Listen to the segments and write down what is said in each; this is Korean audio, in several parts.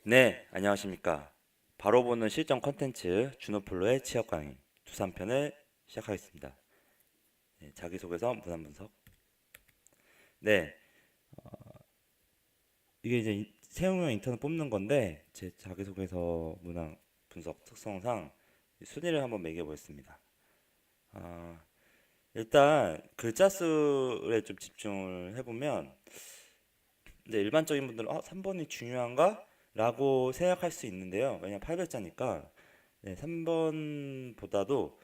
네, 안녕하십니까. 바로 보는 실전 컨텐츠 준호플로의 취업 강의 두 3편을 시작하겠습니다. 네, 자기소개서 문안 분석. 네, 이게 이제 채용형 인턴을 뽑는 건데 제 자기소개서 문안 분석 특성상 순위를 한번 매겨보겠습니다. 아, 일단 글자 수에 좀 집중을 해보면 이제 일반적인 분들은 3번이 중요한가? 라고 생각할 수 있는데요. 왜냐면 800자니까 3번보다도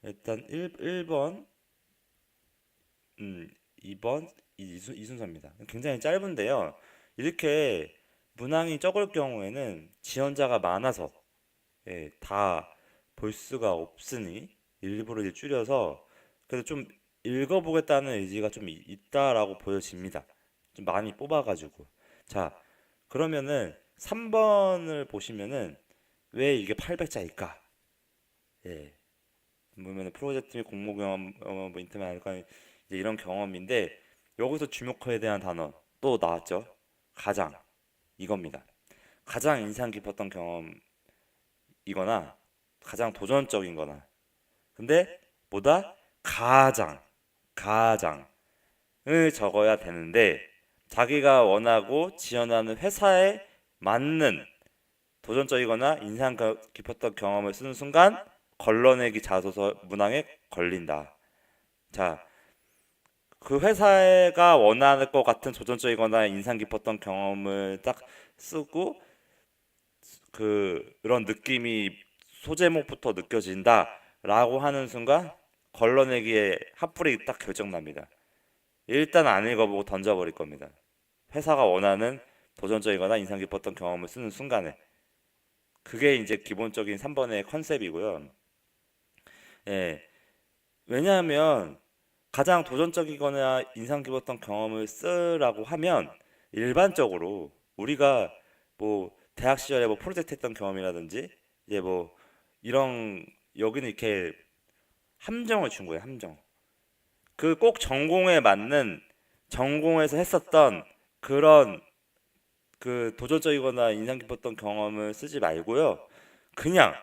일단 1번, 2번, 이순서입니다. 굉장히 짧은데요. 이렇게 문항이 적을 경우에는 지원자가 많아서 다 볼 수가 없으니 일부러 이제 줄여서 그래도 좀 읽어보겠다는 의지가 좀 있다라고 보여집니다. 좀 많이 뽑아가지고. 자, 그러면은 3번을 보시면은 왜 이게 800자일까? 예, 보면 프로젝트 및 공모 경험, 뭐 인터뷰 하니까 이제 이런 경험인데 여기서 주목해야 되는 단어 또 나왔죠. 가장 이겁니다. 가장 인상 깊었던 경험이거나 가장 도전적인거나 근데 보다 가장을 적어야 되는데 자기가 원하고 지원하는 회사에 맞는 도전적이거나 인상 깊었던 경험을 쓰는 순간 걸러내기 자소서 문항에 걸린다. 자, 그 회사가 원하는 것 같은 도전적이거나 인상 깊었던 경험을 딱 쓰고 그런 느낌이 소제목부터 느껴진다라고 하는 순간 걸러내기에 핫불이 딱 결정납니다. 일단 안 읽어보고 던져버릴 겁니다. 회사가 원하는 도전적이거나 인상 깊었던 경험을 쓰는 순간에 그게 이제 기본적인 3번의 컨셉이고요. 예, 왜냐하면 가장 도전적이거나 인상 깊었던 경험을 쓰라고 하면 일반적으로 우리가 뭐 대학 시절에 뭐 프로젝트 했던 경험이라든지 이제 뭐 이런 여기는 이렇게 함정을 준 거예요, 함정. 그 꼭 전공에 맞는 전공에서 했었던 그런 그 도전적이거나 인상 깊었던 경험을 쓰지 말고요. 그냥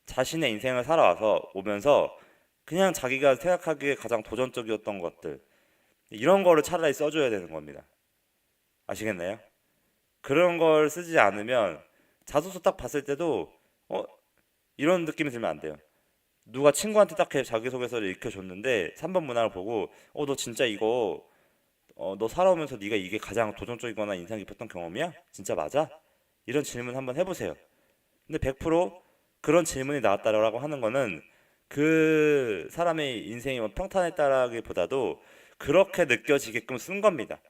자신의 인생을 살아와서 오면서 그냥 자기가 생각하기에 가장 도전적이었던 것들 이런 거를 차라리 써줘야 되는 겁니다. 아시겠나요? 그런 걸 쓰지 않으면 자소서 딱 봤을 때도 어 이런 느낌이 들면 안 돼요. 누가 친구한테 딱 자기소개서를 읽혀줬는데 3번 문항을 보고 너 진짜 이거 너 살아오면서 네가 이게 가장 도전적이거나 인상 깊었던 경험이야? 진짜 맞아? 이런 질문 한번 해보세요. 근데 100% 그런 질문이 나왔다라고 하는 거는 그 사람의 인생이 뭐 평탄했다라기보다도 그렇게 느껴지게끔 쓴 겁니다.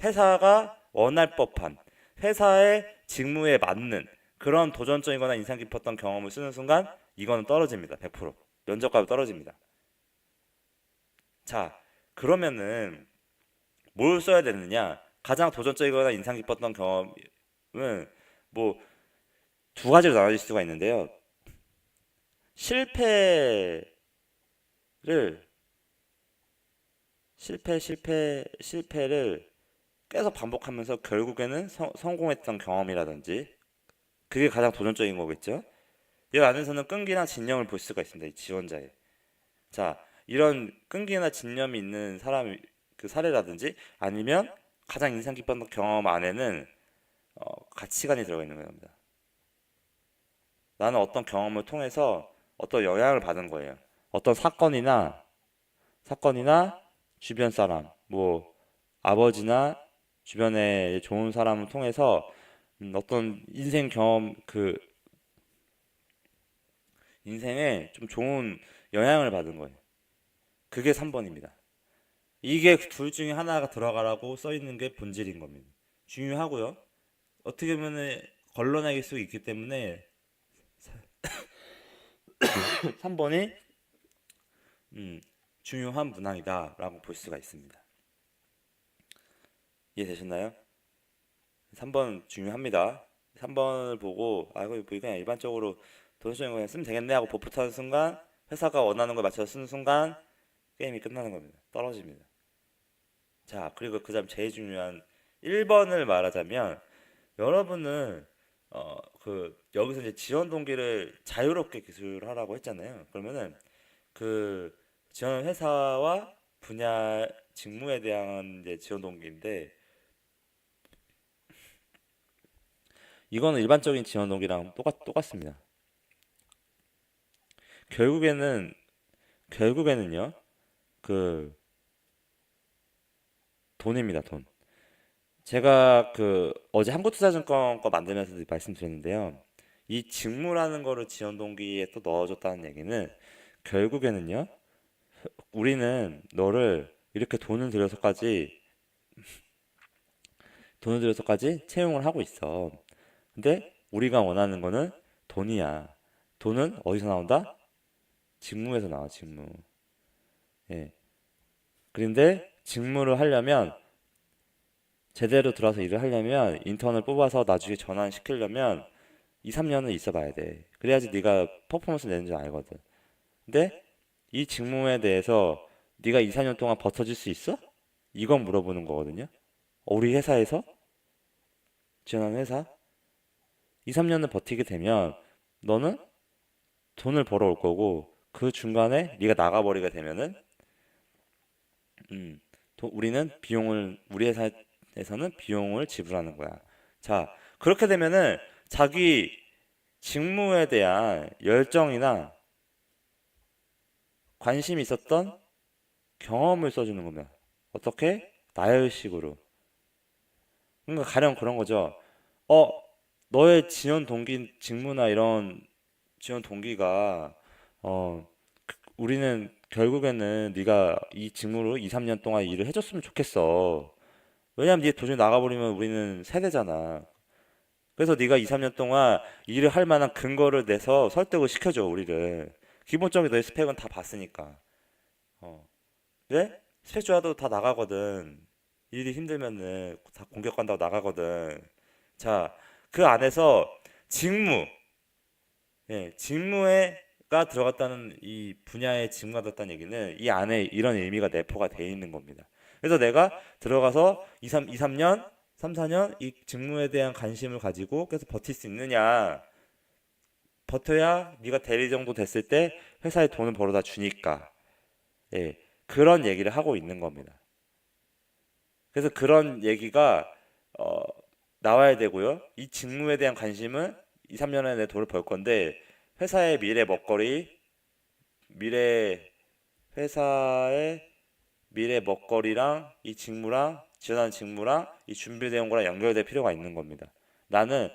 회사가 원할 법한 회사의 직무에 맞는 그런 도전적이거나 인상 깊었던 경험을 쓰는 순간 이거는 떨어집니다. 100% 면접과도 떨어집니다. 자, 그러면은 뭘 써야 되느냐? 가장 도전적이거나 인상 깊었던 경험은 뭐 두 가지로 나눠질 수가 있는데요. 실패를 실패를 계속 반복하면서 결국에는 성공했던 경험이라든지 그게 가장 도전적인 거겠죠. 이 안에서는 끈기나 진념을 볼 수가 있습니다. 이 지원자의. 자, 이런 끈기나 진념이 있는 사람 그 사례라든지 아니면 가장 인상 깊었던 경험 안에는 가치관이 들어가 있는 겁니다. 나는 어떤 경험을 통해서 어떤 영향을 받은 거예요. 어떤 사건이나 주변 사람, 뭐 아버지나 주변에 좋은 사람을 통해서 어떤 인생 경험 그 인생에 좀 좋은 영향을 받은 거예요. 그게 3번입니다. 이게 둘 중에 하나가 들어가라고 써 있는 게 본질인 겁니다. 중요하고요. 어떻게 보면 걸러내길 수 있기 때문에 3번이 중요한 문항이다라고 볼 수가 있습니다. 이해되셨나요? 3번 중요합니다. 3번을 보고 이거 그냥 일반적으로 도전적인 거 그냥 쓰면 되겠네 하고 버프타는 순간 회사가 원하는 걸 맞춰서 쓰는 순간 게임이 끝나는 겁니다. 떨어집니다. 자, 그리고 그 다음 제일 중요한 1번을 말하자면 여러분은 여기서 이제 지원 동기를 자유롭게 기술하라고 했잖아요. 그러면은 그 지원 회사와 분야 직무에 대한 이제 지원 동기인데 이거는 일반적인 지원 동기랑 똑같습니다. 결국에는 결국에는요 그 돈입니다, 돈. 제가 어제 한국투자증권 거 만들면서 말씀드렸는데요. 이 직무라는 거를 지원 동기에 또 넣어줬다는 얘기는 결국에는요 우리는 너를 이렇게 돈을 들여서까지 채용을 하고 있어. 근데 우리가 원하는 거는 돈이야. 돈은 어디서 나온다? 직무에서 나와, 직무. 예. 그런데 직무를 하려면 제대로 들어와서 일을 하려면 인턴을 뽑아서 나중에 전환시키려면 2, 3년은 있어 봐야 돼. 그래야지 네가 퍼포먼스 내는 줄 알거든. 근데 이 직무에 대해서 네가 2, 4년 동안 버텨줄 수 있어? 이건 물어보는 거거든요. 우리 회사에서 지원하는 회사 2, 3년을 버티게 되면 너는 돈을 벌어올 거고 그 중간에 네가 나가버리게 되면은 우리 회사에서는 비용을 지불하는 거야. 자, 그렇게 되면은 자기 직무에 대한 열정이나 관심이 있었던 경험을 써주는 겁니다. 어떻게? 나열식으로. 그러니까 가령 그런 거죠. 어, 너의 지원 동기, 직무나 이런 지원 동기가 우리는 결국에는 네가 이 직무로 2, 3년 동안 일을 해줬으면 좋겠어. 왜냐면 네 도중에 나가버리면 우리는 세대잖아. 그래서 네가 2, 3년 동안 일을 할 만한 근거를 내서 설득을 시켜줘, 우리를. 기본적인 너의 스펙은 다 봤으니까. 어. 그래? 스펙 좋아도 다 나가거든. 일이 힘들면은 다 공격 간다고 나가거든. 자, 그 안에서 직무, 직무가 들어갔다는 이 분야의 직무가 들었다는 얘기는 이 안에 이런 의미가 내포가 돼 있는 겁니다. 그래서 내가 들어가서 2, 3년, 3, 4년 이 직무에 대한 관심을 가지고 계속 버틸 수 있느냐. 버텨야 네가 대리 정도 됐을 때 회사에 돈을 벌어다 주니까. 예, 그런 얘기를 하고 있는 겁니다. 그래서 그런 얘기가 어, 나와야 되고요. 이 직무에 대한 관심은 2, 3년에 내 돈을 벌 건데 회사의 미래 먹거리, 미래 회사의 미래 먹거리랑 이 직무랑 지원하는 직무랑 이 준비되어 온 거랑 연결될 필요가 있는 겁니다. 나는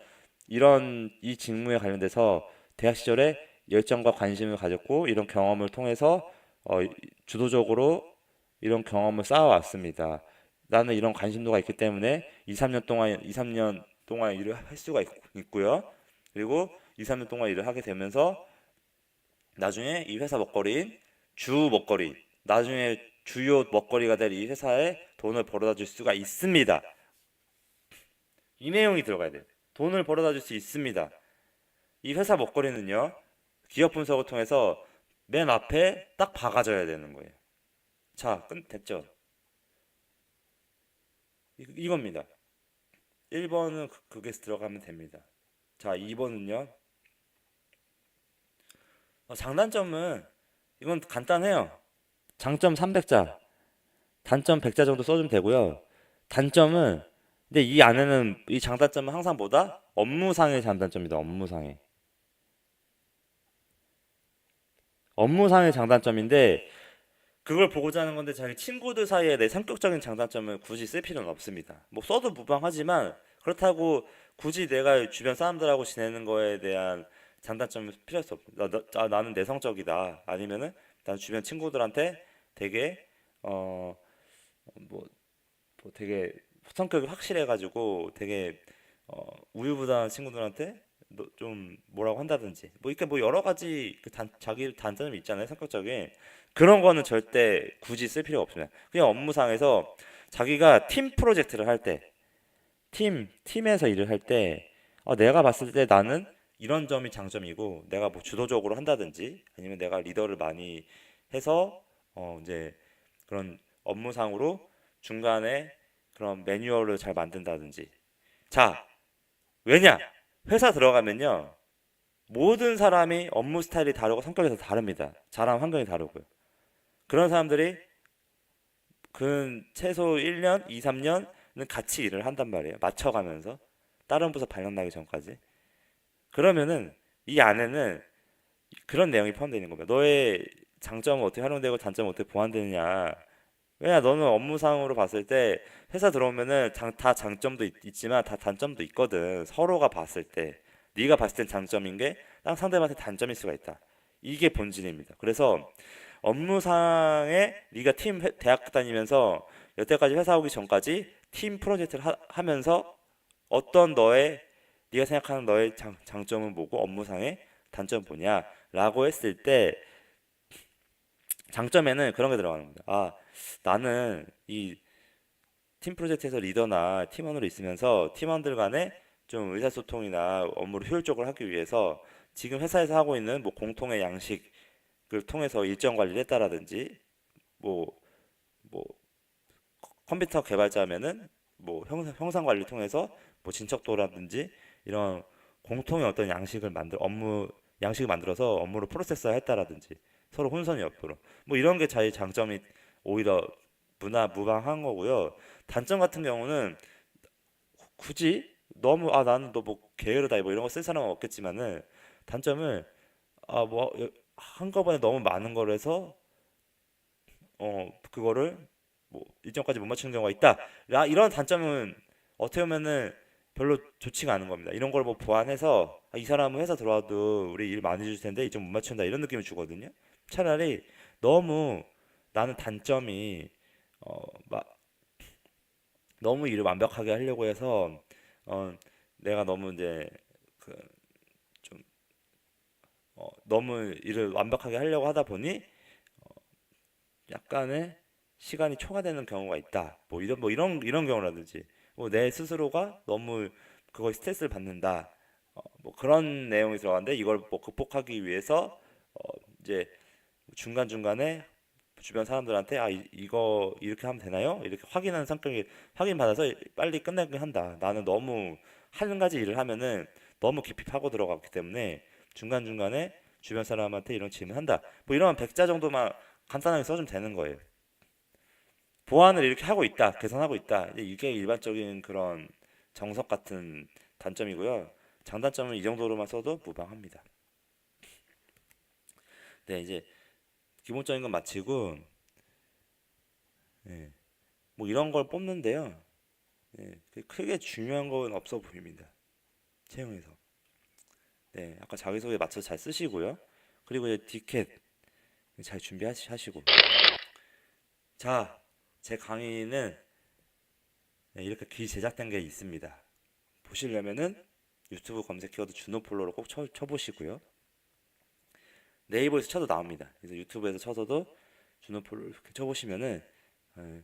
이 직무에 관련돼서 대학 시절에 열정과 관심을 가졌고 이런 경험을 통해서 주도적으로 이런 경험을 쌓아왔습니다. 나는 이런 관심도가 있기 때문에 2, 3년 동안 일을 할 수가 있고요. 그리고 2, 3년 동안 일을 하게 되면서 나중에 이 회사 먹거리인 주 먹거리, 나중에 주요 먹거리가 될 이 회사에 돈을 벌어다 줄 수가 있습니다. 이 내용이 들어가야 돼요. 돈을 벌어다 줄 수 있습니다. 이 회사 먹거리는요, 기업 분석을 통해서 맨 앞에 딱 박아줘야 되는 거예요. 자, 됐죠? 이겁니다. 1번은 그게서 들어가면 됩니다. 자, 2번은요, 장단점은 이건 간단해요. 장점 300자, 단점 100자 정도 써주면 되고요. 단점은 근데 이 안에는 이 장단점은 항상 뭐다? 업무상의 장단점이다. 업무상의 장단점인데 그걸 보고자 하는 건데 자기 친구들 사이에 내 성격적인 장단점을 굳이 쓸 필요는 없습니다. 뭐 써도 무방하지만 그렇다고 굳이 내가 주변 사람들하고 지내는 거에 대한 장단점을 필요 없어. 나는 내성적이다. 아니면은 난 주변 친구들한테 되게 어 뭐 되게 성격이 확실해가지고 되게 우유부단한 친구들한테 좀 뭐라고 한다든지 뭐 이렇게 뭐 여러 가지 자기 단점이 있잖아요, 성격적인. 그런 거는 절대 굳이 쓸 필요가 없습니다. 그냥 업무상에서 자기가 팀 프로젝트를 할 때 팀에서 일을 할 때 내가 봤을 때 나는 이런 점이 장점이고 내가 뭐 주도적으로 한다든지 아니면 내가 리더를 많이 해서 이제 그런 업무상으로 중간에 그런 매뉴얼을 잘 만든다든지. 자, 왜냐? 회사 들어가면요. 모든 사람이 업무 스타일이 다르고 성격이 다 다릅니다. 자란 환경이 다르고요. 그런 사람들이 그 최소 1년, 2, 3년은 같이 일을 한단 말이에요. 맞춰가면서. 다른 부서 발령 나기 전까지. 그러면은 이 안에는 그런 내용이 포함되어 있는 겁니다. 너의 장점은 어떻게 활용되고 단점은 어떻게 보완되느냐. 왜냐, 너는 업무상으로 봤을 때 회사 들어오면은 다 장점도 지만다 단점도 있거든. 서로가 봤을 때. 네가 봤을 땐 장점인 게 다른 상대방한테 단점일 수가 있다. 이게 본질입니다. 그래서 업무상에 네가 대학 다니면서 여태까지 회사 오기 전까지 팀 프로젝트를 하면서 어떤 네가 생각하는 너의 장점은 뭐고 업무상의 단점은 뭐냐라고 했을 때 장점에는 그런 게 들어가는 겁니다. 아, 나는 이 팀 프로젝트에서 리더나 팀원으로 있으면서 팀원들 간에 좀 의사소통이나 업무를 효율적으로 하기 위해서 지금 회사에서 하고 있는 뭐 공통의 양식을 통해서 일정 관리를 했다라든지 뭐, 뭐 컴퓨터 개발자면은 뭐 형상 관리 통해서 뭐 진척도라든지 이런 공통의 어떤 업무 양식을 만들어서 업무를 프로세스화 했다라든지 서로 혼선이 없도록 뭐 이런 게 자기 장점이 오히려 무방한 거고요. 단점 같은 경우는 굳이 너무 나는 너 뭐 게으르다 뭐 이런 거 쓸 사람은 없겠지만은 단점을 뭐 한꺼번에 너무 많은 걸 해서 그거를 뭐 일정까지 못 맞추는 경우가 있다. 이런 단점은 어떻게 보면은 별로 좋지가 않은 겁니다. 이런 걸 뭐 보완해서 이 사람은 회사 들어와도 우리 일 많이 줄 텐데 일정 못 맞춘다 이런 느낌을 주거든요. 차라리 너무 나는 단점이 막 너무 일을 완벽하게 하려고 해서 내가 너무 이제 그 좀 너무 일을 완벽하게 하려고 하다 보니 약간의 시간이 초과되는 경우가 있다. 뭐 이런 경우라든지 뭐 내 스스로가 너무 그거에 스트레스를 받는다. 뭐 그런 내용이 들어가는데 이걸 뭐 극복하기 위해서 이제 중간중간에 주변 사람들한테 이거 이렇게 하면 되나요? 이렇게 확인하는 성격이 확인받아서 빨리 끝내게 한다. 나는 너무 한 가지 일을 하면은 너무 깊이 파고 들어갔기 때문에 중간중간에 주변 사람한테 이런 질문한다. 뭐 이런 백자 정도만 간단하게 써주면 되는 거예요. 보완을 이렇게 하고 있다, 개선하고 있다. 이게 일반적인 그런 정석 같은 단점이고요. 장단점은 이 정도로만 써도 무방합니다. 네, 이제 기본적인 건 마치고, 예, 뭐 이런 걸 뽑는데요. 예, 크게 중요한 건 없어 보입니다. 채용에서. 네, 아까 자기소개 맞춰서 잘 쓰시고요. 그리고 이제 디켓 잘 준비하시고. 자, 제 강의는 이렇게 제작된 게 있습니다. 보시려면은 유튜브 검색 키워드 준호폴로로 꼭 쳐보시고요. 네이버에서 쳐도 나옵니다. 그래서 유튜브에서 쳐서도 준호폴로 이렇게 쳐보시면은 어,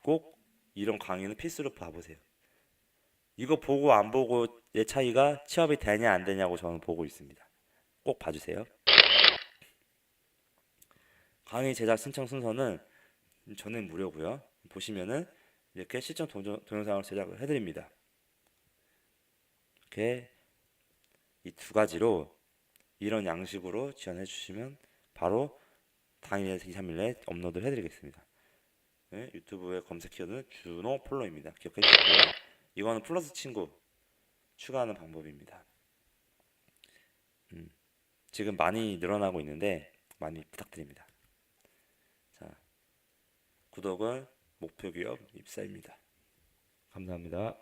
꼭 이런 강의는 필수로 봐보세요. 이거 보고 안 보고의 차이가 취업이 되냐 안 되냐고 저는 보고 있습니다. 꼭 봐주세요. 강의 제작 신청 순서는 저는 무료고요. 보시면은 이렇게 시청 동영상을 제작을 해드립니다. 이렇게 이 두 가지로 이런 양식으로 지원해 주시면 바로 당일에서 2, 3일에 업로드를 해드리겠습니다. 네, 유튜브에 검색 키워드는 준호폴로입니다. 기억해 주시고요. 이거는 플러스 친구 추가하는 방법입니다. 지금 많이 늘어나고 있는데 많이 부탁드립니다. 자, 구독은 목표 기업 입사입니다. 감사합니다.